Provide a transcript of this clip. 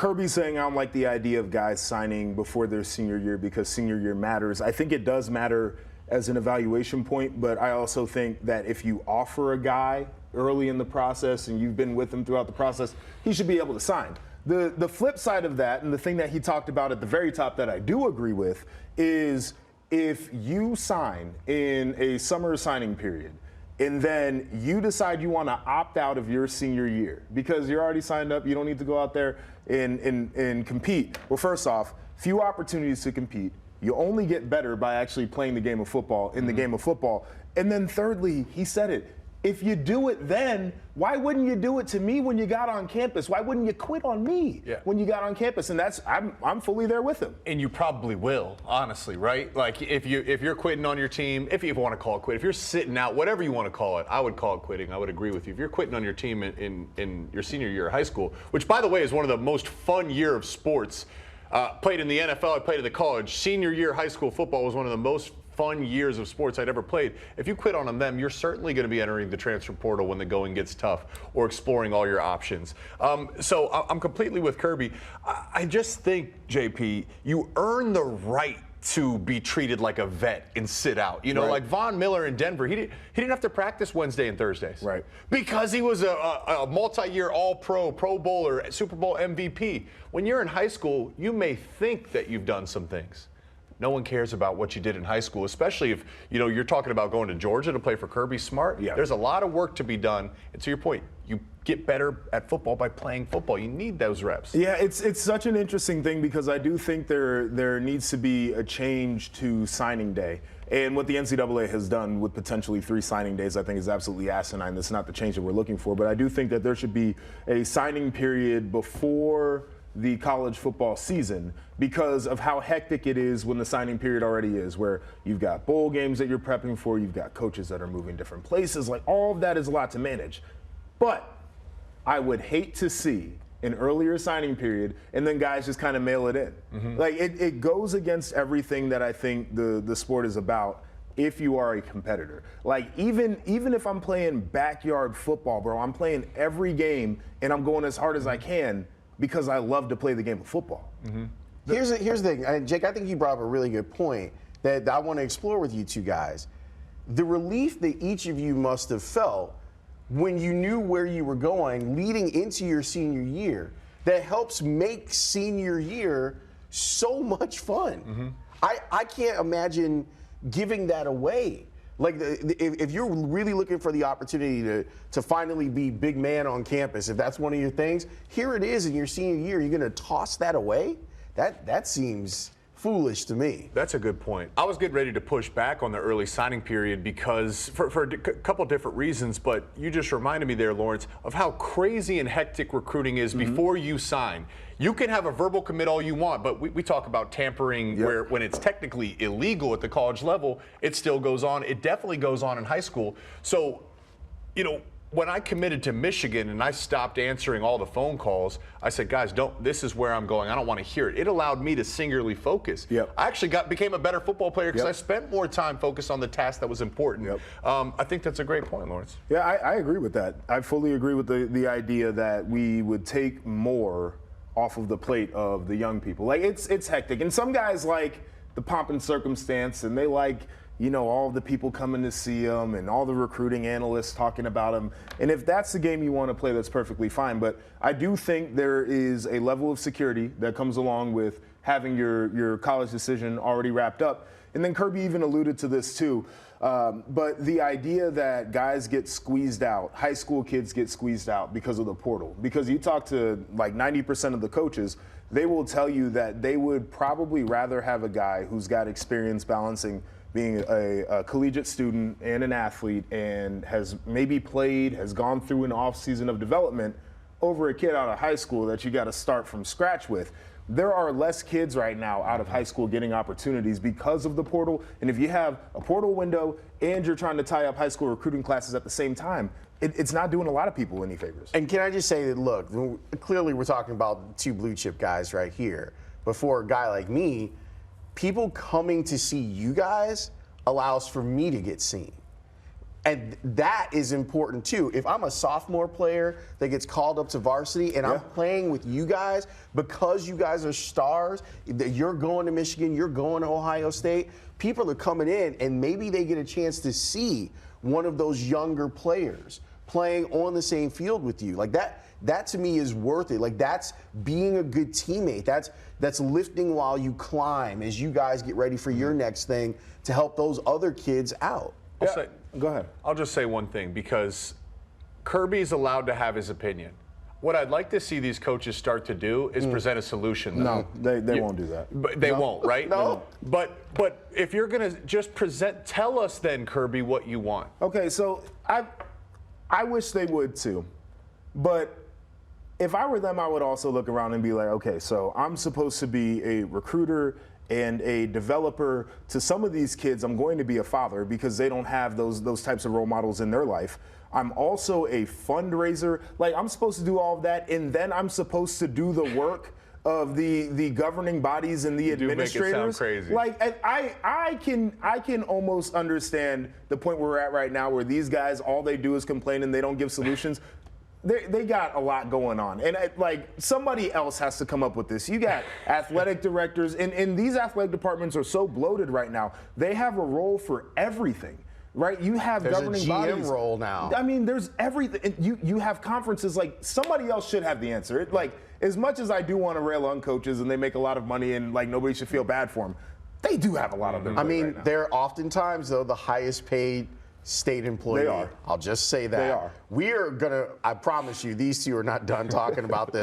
Kirby's saying I don't like the idea of guys signing before their senior year because senior year matters. I think it does matter as an evaluation point, but I also think that if you offer a guy early in the process and you've been with him throughout the process, he should be able to sign. The flip side of that, and the thing that he talked about at the very top that I do agree with, is if you sign in a summer signing period and then you decide you want to opt out of your senior year because you're already signed up, you don't need to go out there and compete. Well, first off, few opportunities to compete. You only get better by actually playing the game of football in the game of football. And then thirdly, he said it, if you do it then, why wouldn't you do it to me when you got on campus? Why wouldn't you quit on me when you got on campus? And I'm fully there with him. And you probably will, honestly, right? Like if you're quitting on your team, if you want to call it quit, if you're sitting out, whatever you want to call it, I would call it quitting. I would agree with you. If you're quitting on your team in your senior year of high school, which by the way is one of the most fun year of sports, played in the NFL, I played in the college. Senior year high school football was one of the most fun years of sports I'd ever played. If you quit on them, you're certainly going to be entering the transfer portal when the going gets tough or exploring all your options. So I'm completely with Kirby. I just think, JP, you earn the right to be treated like a vet and sit out. You know, like Von Miller in Denver, he didn't have to practice Wednesday and Thursdays. Right. Because he was a multi-year All-Pro, Pro Bowler, Super Bowl MVP. When you're in high school, you may think that you've done some things. No one cares about what you did in high school, especially if you're talking about going to Georgia to play for Kirby Smart. Yeah. There's a lot of work to be done. And to your point, you get better at football by playing football. You need those reps. Yeah, it's such an interesting thing because I do think there needs to be a change to signing day. And what the NCAA has done with potentially 3 signing days, I think is absolutely asinine. That's not the change that we're looking for. But I do think that there should be a signing period before the college football season because of how hectic it is when the signing period already is, where you've got bowl games that you're prepping for, you've got coaches that are moving different places. Like, all of that is a lot to manage. But I would hate to see an earlier signing period and then guys just kind of mail it in. Like, it goes against everything that I think the sport is about if you are a competitor. Like, even if I'm playing backyard football, bro, I'm playing every game and I'm going as hard as I can because I love to play the game of football. Here's the thing, and Jake, I think you brought up a really good point that I want to explore with you two guys. The relief that each of you must have felt when you knew where you were going leading into your senior year, that helps make senior year so much fun. I can't imagine giving that away. Like, if you're really looking for the opportunity to finally be big man on campus, if that's one of your things, here it is in your senior year. You're going to toss that away? That seems foolish to me. That's a good point. I was getting ready to push back on the early signing period because for a couple different reasons, but you just reminded me there, Lawrence, of how crazy and hectic recruiting is before you sign. You can have a verbal commit all you want, but we talk about tampering where when it's technically illegal at the college level, it still goes on. It definitely goes on in high school. So, when I committed to Michigan and I stopped answering all the phone calls, I said, guys, this is where I'm going. I don't want to hear it. It allowed me to singularly focus. I actually became a better football player because I spent more time focused on the task that was important. I think that's a great point, Lawrence. Yeah, I agree with that. I fully agree with the idea that we would take more off of the plate of the young people. Like, it's hectic. And some guys like the pomp and circumstance, and they like, all the people coming to see them and all the recruiting analysts talking about them. And if that's the game you want to play, that's perfectly fine. But I do think there is a level of security that comes along with having your college decision already wrapped up. And then Kirby even alluded to this too. But the idea that guys get squeezed out, high school kids get squeezed out because of the portal. Because you talk to like 90% of the coaches, they will tell you that they would probably rather have a guy who's got experience balancing being a collegiate student and an athlete and has maybe played, has gone through an off season of development over a kid out of high school that you got to start from scratch with. There are less kids right now out of high school getting opportunities because of the portal. And if you have a portal window and you're trying to tie up high school recruiting classes at the same time, it's not doing a lot of people any favors. And can I just say that, look, clearly we're talking about 2 blue chip guys right here. But for a guy like me, people coming to see you guys allows for me to get seen. And that is important too. If I'm a sophomore player that gets called up to varsity and I'm playing with you guys because you guys are stars, that you're going to Michigan, you're going to Ohio State, people are coming in and maybe they get a chance to see one of those younger players playing on the same field with you. Like that to me is worth it. Like that's being a good teammate. That's lifting while you climb as you guys get ready for your next thing to help those other kids out. Go ahead. I'll just say one thing, because Kirby's allowed to have his opinion. What I'd like to see these coaches start to do is present a solution. No, they won't do that. But they won't, right? No. But if you're going to just tell us then, Kirby, what you want. Okay, so I wish they would too. But if I were them, I would also look around and be like, okay, so I'm supposed to be a recruiter and a developer to some of these kids. I'm going to be a father because they don't have those types of role models in their life. I'm also a fundraiser. Like, I'm supposed to do all of that, and then I'm supposed to do the work of the governing bodies and the administrators. Make it sound crazy. Like, I can almost understand the point where we're at right now, where these guys, all they do is complain and they don't give solutions. They got a lot going on, and like somebody else has to come up with this. You got athletic directors, and these athletic departments are so bloated right now. They have a role for everything, right? You have There's governing a GM bodies. role now. I mean, there's everything. And you have conferences. Like, somebody else should have the answer. Like, as much as I do want to rail on coaches and they make a lot of money and like nobody should feel bad for them, they do have a lot of them. I mean, right now. they're oftentimes though the highest paid state employee. They are. I'll just say that. They are. We are gonna, I promise you, these two are not done talking about this.